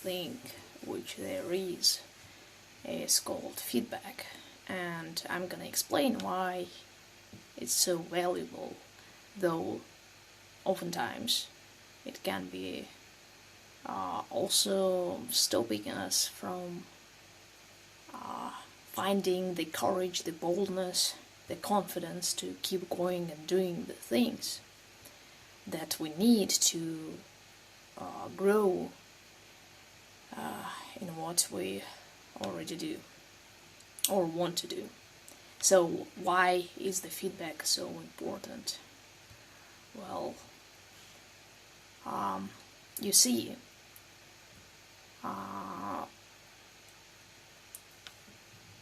thing which there is called feedback, and I'm gonna explain why it's so valuable, though oftentimes it can be also stopping us from finding the courage, the boldness, the confidence to keep going and doing the things that we need to grow in what we already do or want to do. So why is the feedback so important? Well, you see,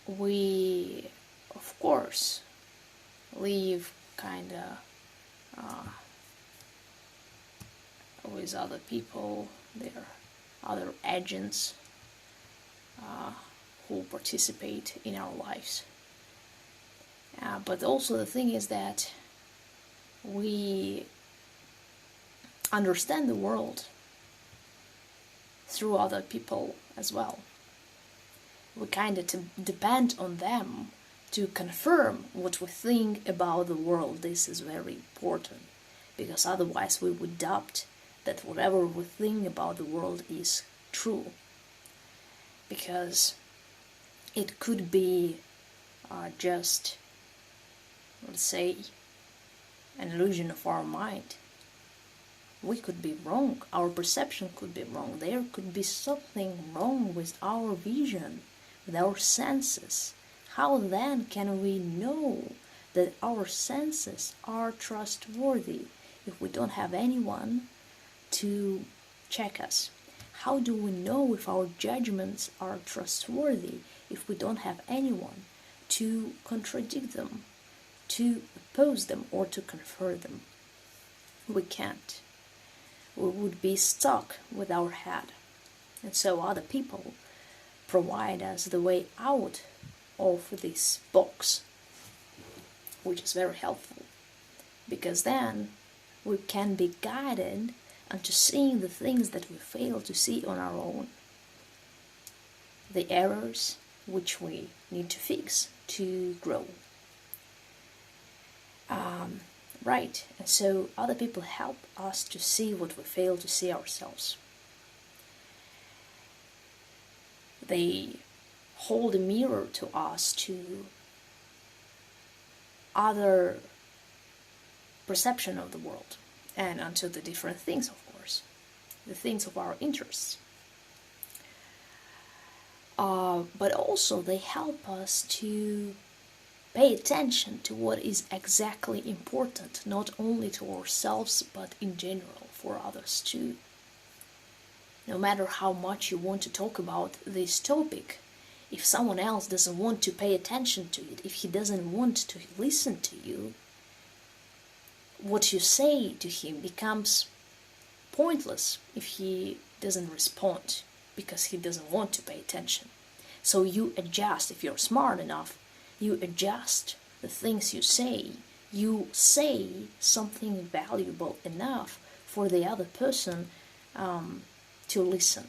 we of course live kinda with other people, their other agents who participate in our lives. But also the thing is that we understand the world through other people as well. We kind of depend on them to confirm what we think about the world. This is very important, because otherwise we would doubt that whatever we think about the world is true, because it could be just, let's say, an illusion of our mind. We could be wrong, our perception could be wrong, there could be something wrong with our vision, with our senses. How then can we know that our senses are trustworthy if we don't have anyone to check us? How do we know if our judgments are trustworthy if we don't have anyone to contradict them, to oppose them, or to confirm them? We can't. We would be stuck with our head. And so other people provide us the way out of this box, which is very helpful, because then we can be guided into seeing the things that we fail to see on our own, the errors which we need to fix to grow. Right, and so other people help us to see what we fail to see ourselves. They hold a mirror to us, to other perception of the world, and unto the different things, of course, the things of our interests. But also they help us to pay attention to what is exactly important, not only to ourselves, but in general for others too. No matter how much you want to talk about this topic, if someone else doesn't want to pay attention to it, if he doesn't want to listen to you, what you say to him becomes pointless if he doesn't respond, because he doesn't want to pay attention. So you adjust. If you're smart enough, you adjust the things you say. You say something valuable enough for the other person to listen,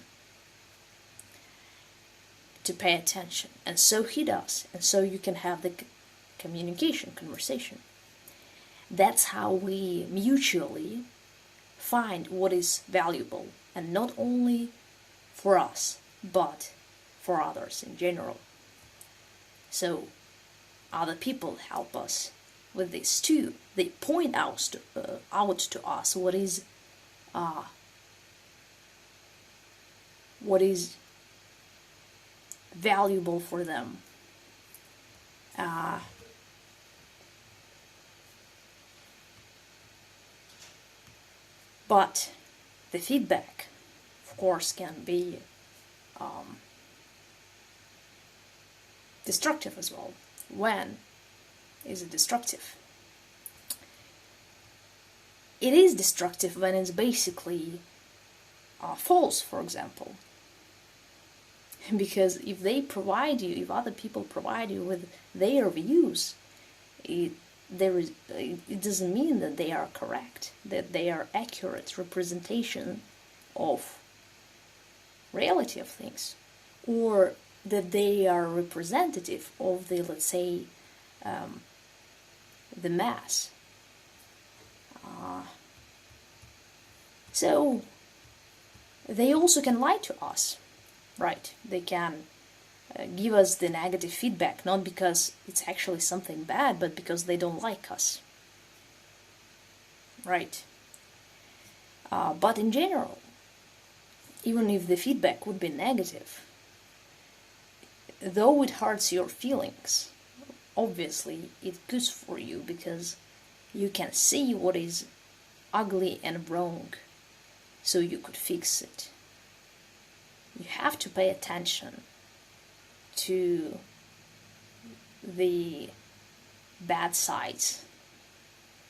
to pay attention. And so he does. And so you can have the communication, conversation. That's how we mutually find what is valuable, and not only for us, but for others in general. So other people help us with this too. They point out to us what is valuable for them. But the feedback, of course, can be destructive as well. When is it destructive? It is destructive when it's basically false, for example. Because if they provide you, if other people provide you with their views, it doesn't mean that they are correct, that they are accurate representation of reality of things, or that they are representative of the, let's say, the mass. So they also can lie to us, right? They can give us the negative feedback, not because it's actually something bad, but because they don't like us, right? But in general, even if the feedback would be negative, though it hurts your feelings, obviously it's good for you because you can see what is ugly and wrong, so you could fix it. You have to pay attention to the bad sides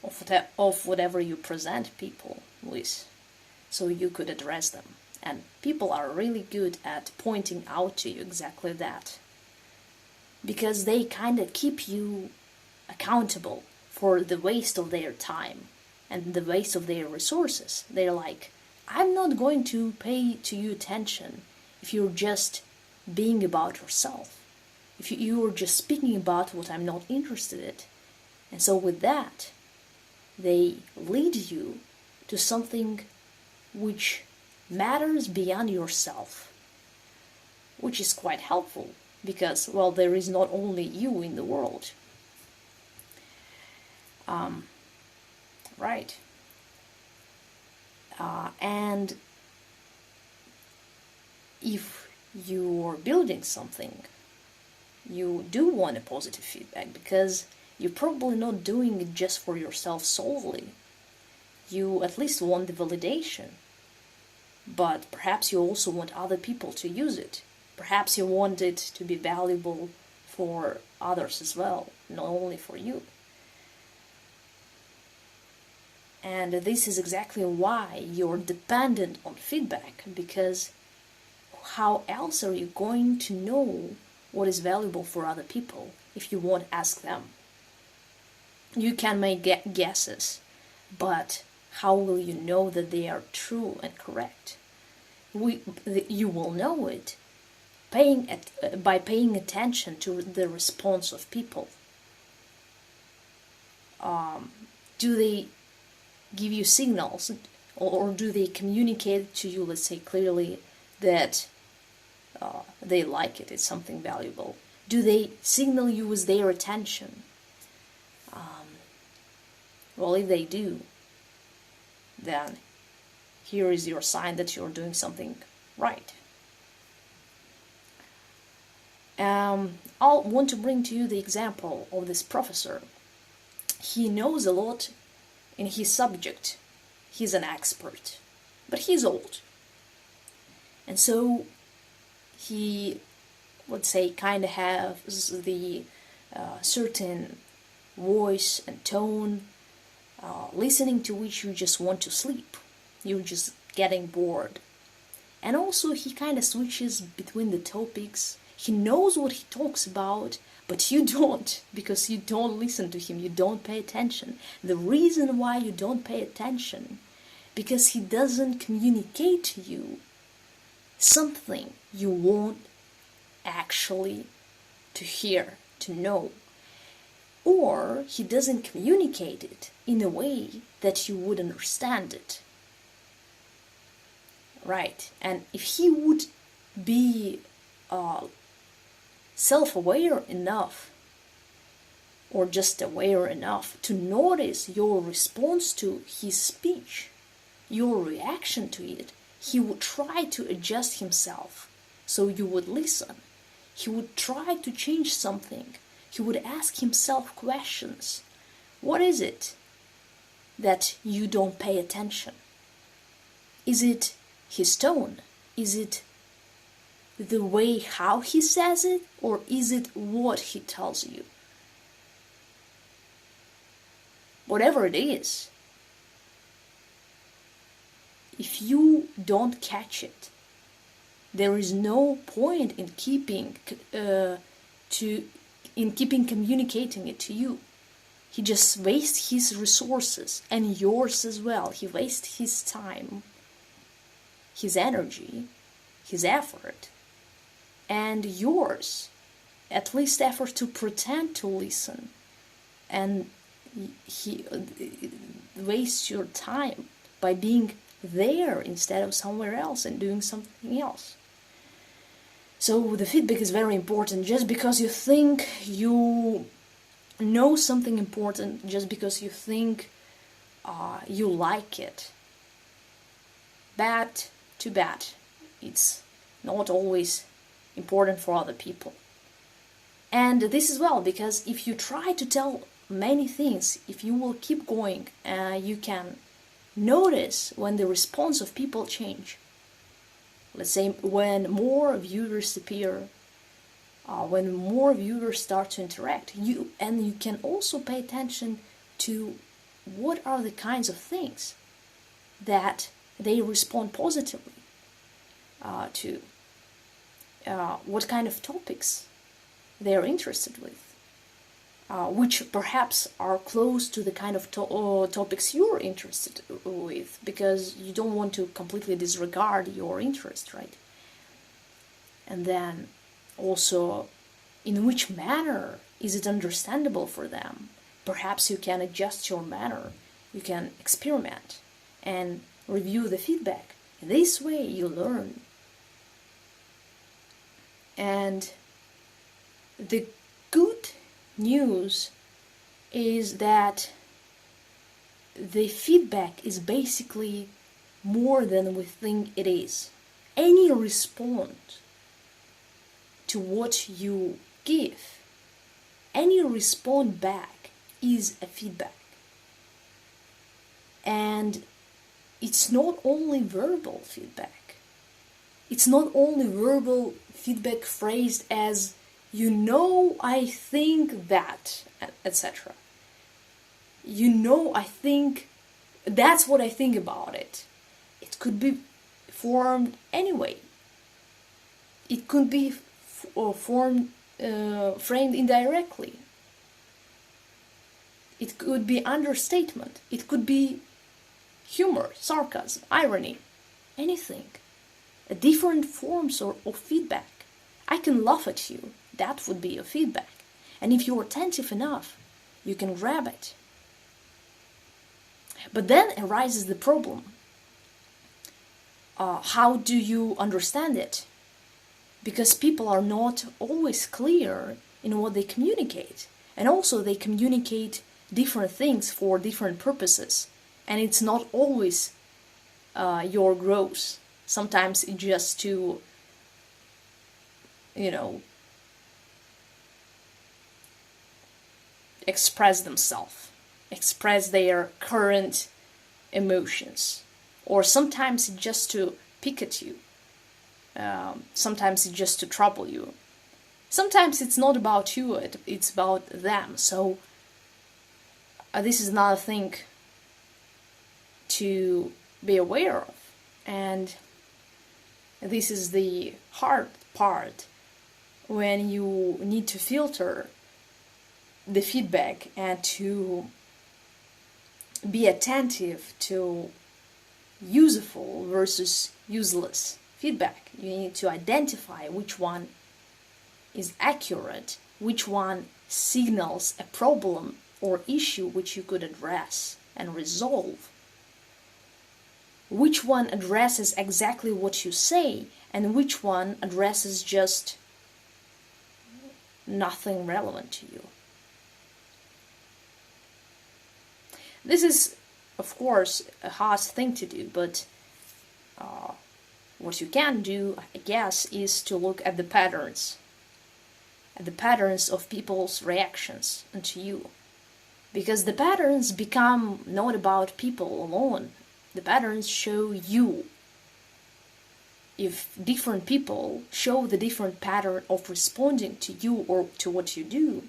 of whatever you present people with, so you could address them. And people are really good at pointing out to you exactly that, because they kind of keep you accountable for the waste of their time and the waste of their resources. They're like, I'm not going to pay to you attention if you're just being about yourself, if you are just speaking about what I'm not interested in. And so with that, they lead you to something which matters beyond yourself, which is quite helpful because, well, there is not only you in the world. Right. And if you're building something, you do want a positive feedback because you're probably not doing it just for yourself solely. You at least want the validation, but perhaps you also want other people to use it. Perhaps you want it to be valuable for others as well, not only for you. And this is exactly why you're dependent on feedback, because how else are you going to know what is valuable for other people if you won't ask them? You can make guesses, but how will you know that they are true and correct? You will know it by paying attention to the response of people. Do they give you signals, or do they communicate to you, let's say, clearly that they like it, it's something valuable? Do they signal you with their attention? Well, if they do, then here is your sign that you're doing something right. I'll want to bring to you the example of this professor. He knows a lot in his subject. He's an expert, but he's old. And so he, let's say, kind of has the certain voice and tone, listening to which you just want to sleep. You're just getting bored. And also he kind of switches between the topics. He knows what he talks about, but you don't, because you don't listen to him, you don't pay attention. The reason why you don't pay attention, because he doesn't communicate to you something you want actually to hear, to know. Or he doesn't communicate it in a way that you would understand it. Right? And if he would be self-aware enough, or just aware enough to notice your response to his speech, your reaction to it, he would try to adjust himself so you would listen. He would try to change something. He would ask himself questions. What is it that you don't pay attention? Is it his tone? Is it the way how he says it? Or is it what he tells you? Whatever it is, if you don't catch it, there is no point in keeping communicating it to you. He just wastes his resources, and yours as well. He wastes his time, his energy. his effort and yours, at least effort to pretend to listen, and he wastes your time by being there instead of somewhere else and doing something else. So the feedback is very important. Just because you think you know something important, just because you think you like it, too bad. It's not always important for other people. And this is well, because if you try to tell many things, if you will keep going, you can notice when the response of people change. Let's say when more viewers appear, when more viewers start to interact, you can also pay attention to what are the kinds of things that they respond positively to, what kind of topics they are interested with, which perhaps are close to the kind of topics you're interested with, because you don't want to completely disregard your interest, right? And then also, in which manner is it understandable for them? Perhaps you can adjust your manner, you can experiment and review the feedback. This way you learn. And the good news is that the feedback is basically more than we think it is. Any response to what you give, any response back is a feedback. And it's not only verbal feedback. It's not only verbal feedback phrased as, you know, I think that, etc. You know, I think, that's what I think about it. It could be formed anyway. It could be framed indirectly. It could be understatement. It could be humor, sarcasm, irony, anything. Different forms of feedback. I can laugh at you. That would be a feedback. And if you're attentive enough, you can grab it. But then arises the problem. How do you understand it? Because people are not always clear in what they communicate. And also they communicate different things for different purposes. And it's not always your growth. Sometimes it's just to, express themselves, express their current emotions. Or sometimes it's just to pick at you. Sometimes it's just to trouble you. Sometimes it's not about you, it's about them. So this is another thing to be aware of. And this is the hard part, when you need to filter the feedback and to be attentive to useful versus useless feedback. You need to identify which one is accurate, which one signals a problem or issue which you could address and resolve, which one addresses exactly what you say, and which one addresses just nothing relevant to you. This is, of course, a hard thing to do, but what you can do, I guess, is to look at the patterns of people's reactions to you. Because the patterns become not about people alone. The patterns show you. If different people show the different pattern of responding to you or to what you do,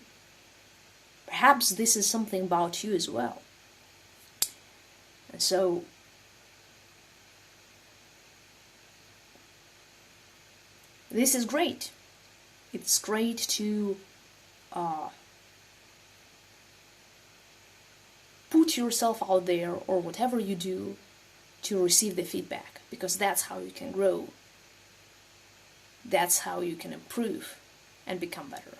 perhaps this is something about you as well. And so, this is great. It's great to put yourself out there, or whatever you do, to receive the feedback, because that's how you can grow. that's how you can improve and become better.